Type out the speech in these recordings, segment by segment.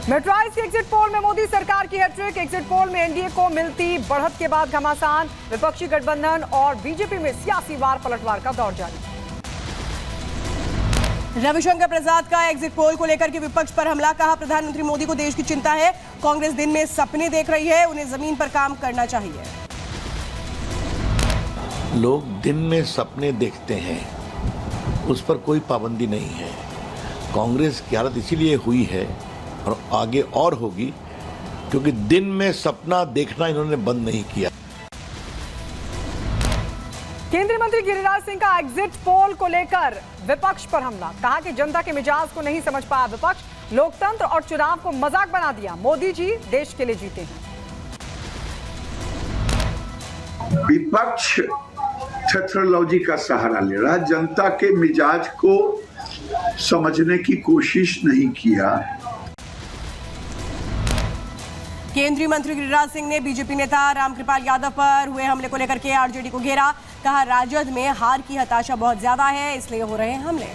मेट्राइज के exit poll में मोदी सरकार की हैट्रिक। एग्जिट पोल में एनडीए को मिलती बढ़त के बाद घमासान। विपक्षी गठबंधन और बीजेपी में सियासी वार पलटवार का दौर जारी। रविशंकर प्रसाद का एग्जिट पोल को लेकर के विपक्ष पर हमला। कहा, प्रधानमंत्री मोदी को देश की चिंता है। कांग्रेस दिन में सपने देख रही है, उन्हें जमीन पर काम करना चाहिए। लोग दिन में सपने देखते हैं, उस पर कोई पाबंदी नहीं है। कांग्रेस की हालत इसीलिए हुई है और आगे और होगी क्योंकि दिन में सपना देखना इन्होंने बंद नहीं किया। केंद्रीय मंत्री गिरिराज सिंह का एग्जिट पोल को लेकर विपक्ष पर हमला। कहा कि जनता के मिजाज को नहीं समझ पाया विपक्ष, लोकतंत्र और चुनाव को मजाक बना दिया। मोदी जी देश के लिए जीते हैं। विपक्ष टेक्नोलॉजी का सहारा ले रहा, जनता के मिजाज को समझने की कोशिश नहीं किया। केंद्रीय मंत्री गिरिराज सिंह ने बीजेपी नेता रामकृपाल यादव पर हुए हमले को लेकर के आरजेडी को घेरा। कहा, राजद में हार की हताशा बहुत ज्यादा है, इसलिए हो रहे हैं हमले।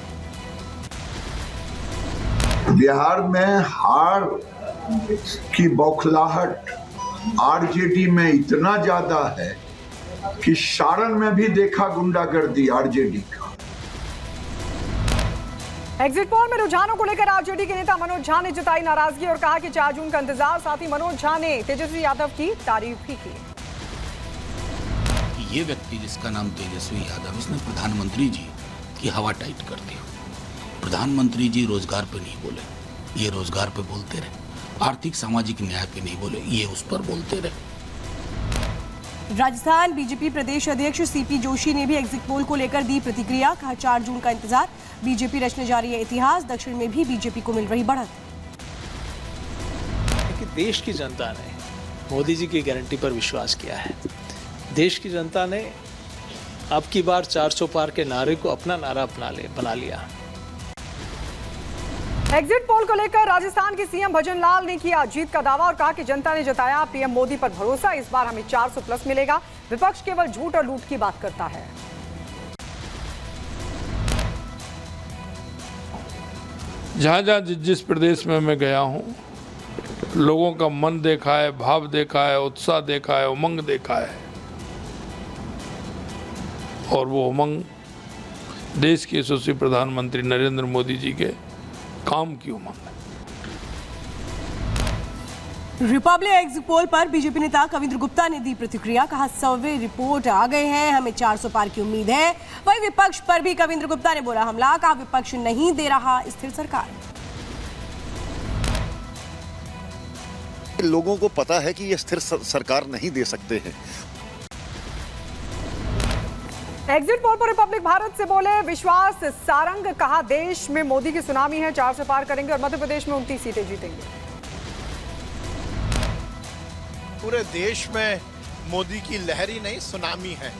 बिहार में हार की बौखलाहट आरजेडी में इतना ज्यादा है कि सारण में भी देखा गुंडागर्दी आरजेडी का। एग्जिट पोल में रुझानों को लेकर आरजेडी के नेता मनोज झा ने जताई नाराजगी और कहा कि 4 जून का इंतजार। साथ ही मनोज झा ने तेजस्वी यादव की तारीफ भी की। ये व्यक्ति जिसका नाम तेजस्वी यादव, इसने प्रधानमंत्री जी की हवा टाइट कर दी। प्रधानमंत्री जी रोजगार पे नहीं बोले, ये रोजगार पे बोलते रहे। आर्थिक सामाजिक न्याय पे नहीं बोले, ये उस पर बोलते रहे। राजस्थान बीजेपी प्रदेश अध्यक्ष सीपी जोशी ने भी एग्जिट पोल को लेकर दी प्रतिक्रिया। कहा, 4 जून का इंतजार, बीजेपी रचने जा रही है इतिहास। दक्षिण में भी बीजेपी को मिल रही बढ़त। देश की जनता ने मोदी जी की गारंटी पर विश्वास किया है। देश की जनता ने अब की बार 400 पार के नारे को अपना नारा बना लिया। एग्जिट पोल को लेकर राजस्थान के सीएम भजन लाल ने किया जीत का दावा और कहा कि जनता ने जताया पीएम मोदी पर भरोसा। इस बार हमें 400 प्लस मिलेगा। विपक्ष केवल झूठ और लूट की बात करता है। जहाँ जिस प्रदेश में मैं गया हूँ, लोगों का मन देखा है, भाव देखा है, उत्साह देखा है, उमंग देखा है। और वो उमंग देश के यशस्वी प्रधानमंत्री नरेंद्र मोदी जी के काम की उमंग है। रिपब्लिक एग्जिट पोल पर बीजेपी नेता कविंद्र गुप्ता ने दी प्रतिक्रिया। कहा, सर्वे रिपोर्ट आ गए हैं, हमें 400 पार की उम्मीद है। वहीं विपक्ष पर भी कविंद्र गुप्ता ने बोला हमला। कहा, विपक्ष नहीं दे रहा स्थिर सरकार। लोगों को पता है कि ये स्थिर सरकार नहीं दे सकते हैं। एग्जिट पोल पर रिपब्लिक भारत से बोले विश्वास सारंग। कहा, देश में मोदी की सुनामी है, 400 पार करेंगे और मध्य प्रदेश में 29 सीटें जीतेंगे। पूरे देश में मोदी की लहरी नहीं, सुनामी है।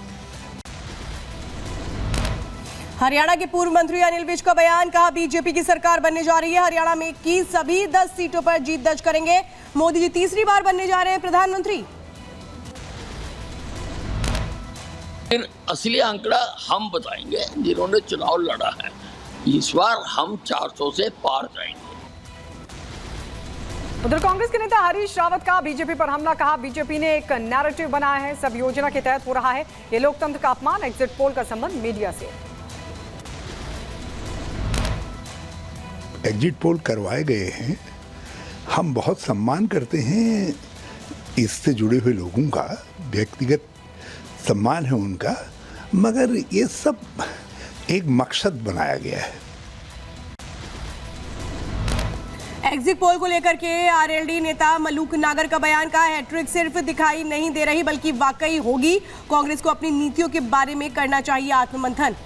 हरियाणा के पूर्व मंत्री अनिल विज का बयान। कहा, बीजेपी की सरकार बनने जा रही है, हरियाणा में की सभी 10 सीटों पर जीत दर्ज करेंगे। मोदी जी तीसरी बार बनने जा रहे हैं प्रधानमंत्री। फिर असली आंकड़ा हम बताएंगे जिन्होंने चुनाव लड़ा है। इस बार हम 400 से पार जाएंगे। उधर कांग्रेस के नेता हरीश रावत का बीजेपी पर हमला। कहा, बीजेपी ने एक नैरेटिव बनाया है, सब योजना के तहत हो रहा है, ये लोकतंत्र का अपमान। एग्जिट पोल का संबंध मीडिया से। एग्जिट पोल करवाए गए हैं, हम बहुत सम्मान करते हैं इससे जुड़े हुए लोगों का, व्यक्तिगत सम्मान है उनका, मगर ये सब एक मकसद बनाया गया है। एग्जिट पोल को लेकर के आरएलडी नेता मलूक नागर का बयान। का हैट्रिक सिर्फ दिखाई नहीं दे रही बल्कि वाकई होगी। कांग्रेस को अपनी नीतियों के बारे में करना चाहिए आत्ममंथन।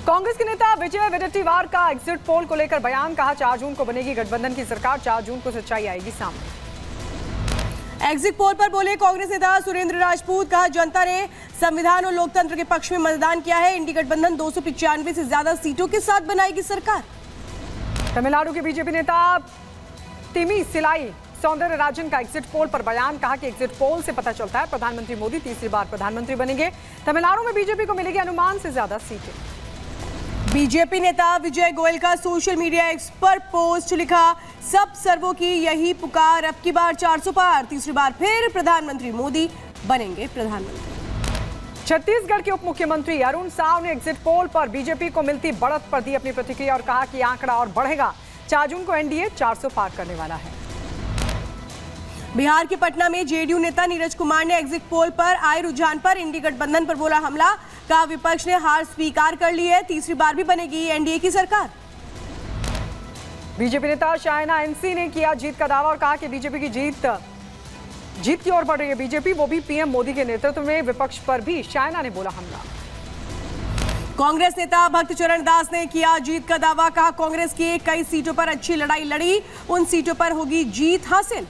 कांग्रेस के नेता विजय वडेट्टीवार का एग्जिट पोल को लेकर बयान। कहा, 4 जून को बनेगी गठबंधन की सरकार, 4 जून को सच्चाई आएगी सामने। एग्जिट पोल पर बोले कांग्रेस नेता सुरेंद्र राजपूत। कहा, जनता ने संविधान और लोकतंत्र के पक्ष में मतदान किया है। इंडी गठबंधन 295 से ज्यादा सीटों के साथ बनाएगी सरकार। तमिलनाडु के बीजेपी नेता तिमी सिलाई सौंदरराजन का एग्जिट पोल पर बयान। कहा कि एग्जिट पोल से पता चलता है प्रधानमंत्री मोदी तीसरी बार प्रधानमंत्री बनेंगे। तमिलनाडु में बीजेपी को मिलेगी अनुमान से ज्यादा सीटें। बीजेपी नेता विजय गोयल का सोशल मीडिया एक्स पर पोस्ट लिखा, सब सर्वों की यही पुकार, अब की बार 400 पार, तीसरी बार फिर प्रधानमंत्री मोदी बनेंगे प्रधानमंत्री। छत्तीसगढ़ के उप मुख्यमंत्री अरुण साव ने एग्जिट पोल पर बीजेपी को मिलती बढ़त पर दी अपनी प्रतिक्रिया और कहा कि आंकड़ा और बढ़ेगा। 4 जून को एनडीए 400 पार करने वाला है। बिहार के पटना में जेडीयू नेता नीरज कुमार ने एग्जिट पोल पर आए रुझान पर इंडी गठबंधन पर बोला हमला, कहा विपक्ष ने हार स्वीकार कर ली है, तीसरी बार भी बनेगी एनडीए की सरकार। बीजेपी नेता शायना एनसी ने किया जीत का दावा और कहा कि बीजेपी की जीत की ओर बढ़ रही है बीजेपी, वो भी पीएम मोदी के नेतृत्व में। विपक्ष पर भी शायना ने बोला हमला। कांग्रेस नेता भक्त चरण दास ने किया जीत का दावा, कहा कांग्रेस की कई सीटों पर अच्छी लड़ाई लड़ी, उन सीटों पर होगी जीत हासिल।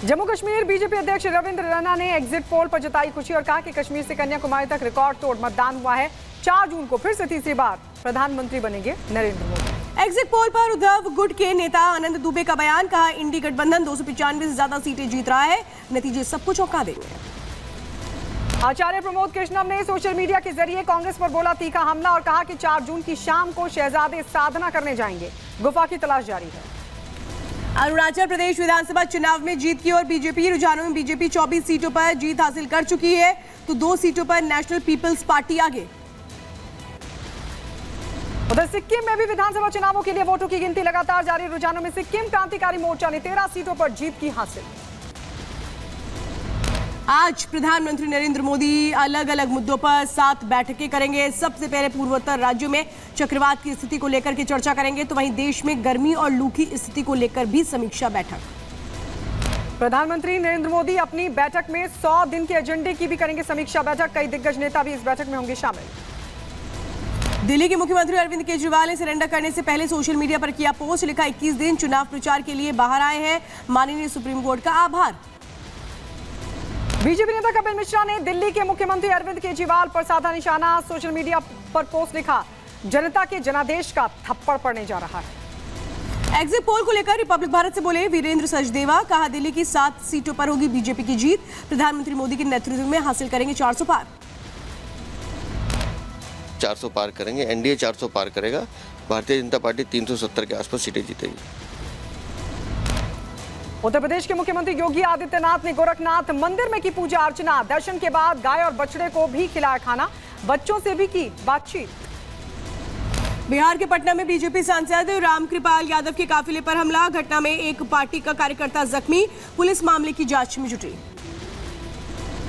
जम्मू कश्मीर बीजेपी अध्यक्ष रविंद्र रैना ने एग्जिट पोल पर जताई खुशी और कहा कि कश्मीर से कन्याकुमारी तक रिकॉर्ड तोड़ मतदान हुआ है। 4 जून को फिर से तीसरी बार प्रधानमंत्री बनेंगे नरेंद्र मोदी। एग्जिट पोल पर उद्धव गुट के नेता आनंद दुबे का बयान, कहा इंडी गठबंधन 295 से ज्यादा सीटें जीत रहा है, नतीजे सबको चौंका देंगे। आचार्य प्रमोद कृष्णम ने सोशल मीडिया के जरिए कांग्रेस पर बोला तीखा हमला और कहा कि 4 जून की शाम को शहजादे साधना करने जाएंगे, गुफा की तलाश जारी है। अरुणाचल प्रदेश विधानसभा चुनाव में जीत की और बीजेपी रुझानों में बीजेपी 24 सीटों पर जीत हासिल कर चुकी है, तो 2 सीटों पर नेशनल पीपल्स पार्टी आगे। उधर सिक्किम में भी विधानसभा चुनावों के लिए वोटों की गिनती लगातार जारी। रुझानों में सिक्किम क्रांतिकारी मोर्चा ने 13 सीटों पर जीत की हासिल। आज प्रधानमंत्री नरेंद्र मोदी अलग अलग मुद्दों पर 7 बैठकें करेंगे। सबसे पहले पूर्वोत्तर राज्यों में चक्रवात की स्थिति को लेकर के चर्चा करेंगे, तो वहीं देश में गर्मी और लू की स्थिति को लेकर भी समीक्षा बैठक। प्रधानमंत्री नरेंद्र मोदी अपनी बैठक में 100 दिन के एजेंडे की भी करेंगे समीक्षा बैठक। कई दिग्गज नेता भी इस बैठक में होंगे शामिल। दिल्ली के मुख्यमंत्री अरविंद केजरीवाल ने सरेंडर करने से पहले सोशल मीडिया पर किया पोस्ट, लिखा 21 दिन चुनाव प्रचार के लिए बाहर आए हैं, माननीय सुप्रीम कोर्ट का आभार। बीजेपी नेता कपिल मिश्रा ने दिल्ली के मुख्यमंत्री अरविंद केजरीवाल पर साधा निशाना। सोशल मीडिया पर पोस्ट लिखा, जनता के जनादेश का थप्पड़ पड़ने जा रहा है। एग्जिट पोल को लेकर रिपब्लिक भारत से बोले वीरेंद्र सचदेवा, कहा दिल्ली की 7 सीटों पर होगी बीजेपी की जीत, प्रधानमंत्री मोदी के नेतृत्व में हासिल करेंगे 400 पार। 400 पार करेंगे, एनडीए 400 पार करेगा, भारतीय जनता पार्टी 370 के आसपास सीटें जीतेगी। उत्तर प्रदेश के मुख्यमंत्री योगी आदित्यनाथ ने गोरखनाथ मंदिर में की पूजा अर्चना। दर्शन के बाद गाय और बछड़े को भी खिलाया खाना, बच्चों से भी की बातचीत। बिहार के पटना में बीजेपी सांसद रामकृपाल यादव के काफिले पर हमला, घटना में एक पार्टी का कार्यकर्ता जख्मी, पुलिस मामले की जांच में जुटी।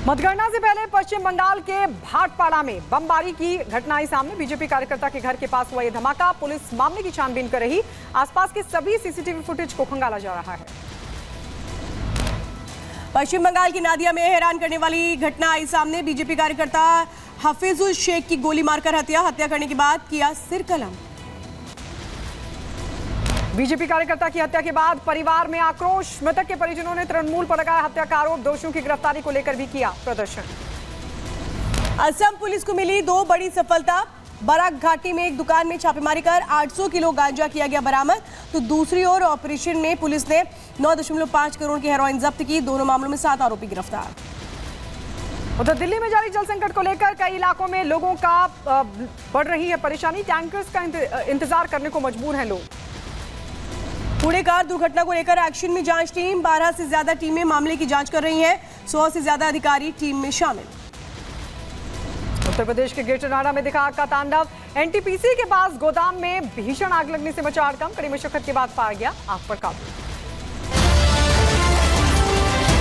मतगणना से पहले पश्चिम बंगाल के भाटपाड़ा में बमबारी की घटना आई सामने। बीजेपी कार्यकर्ता के घर के पास हुआ यह धमाका, पुलिस मामले की छानबीन कर रही। आसपास के सभी सीसीटीवी फुटेज को खंगाला जा रहा है। पश्चिम बंगाल की नादिया में हैरान करने वाली घटना आई सामने। बीजेपी कार्यकर्ता हफीजुल शेख की गोली मारकर हत्या करने के बाद किया सिर कलम। बीजेपी कार्यकर्ता की हत्या के बाद परिवार में आक्रोश, मृतक के परिजनों ने तृणमूल पर लगाया हत्या का आरोप। दोषियों की गिरफ्तारी को लेकर भी किया प्रदर्शन। असम पुलिस को मिली 2 बड़ी सफलता, बराक घाटी में एक दुकान में छापेमारी कर 800 किलो गांजा किया गया बरामद, तो दूसरी ओर ऑपरेशन में पुलिस ने 9.5 करोड़ की हेरोइन जब्त की। दोनों मामलों में 7 आरोपी गिरफ्तार। उधर दिल्ली में जारी जल संकट को लेकर कई इलाकों में लोगों का बढ़ रही है परेशानी। टैंकर्स का इंतजार करने को मजबूर हैं लोग। पुणे कार दुर्घटना को लेकर एक्शन में जांच टीम, 12 से ज्यादा टीमें मामले की जांच कर रही हैं, 100 से ज्यादा अधिकारी टीम में शामिल। उत्तर प्रदेश के ग्रेटर नोएडा में दिखा आग का तांडव। एनटीपीसी के पास गोदाम में भीषण आग लगने से मचा हड़कंप, कड़ी मशक्कत के बाद पाया गया आग पर काबू।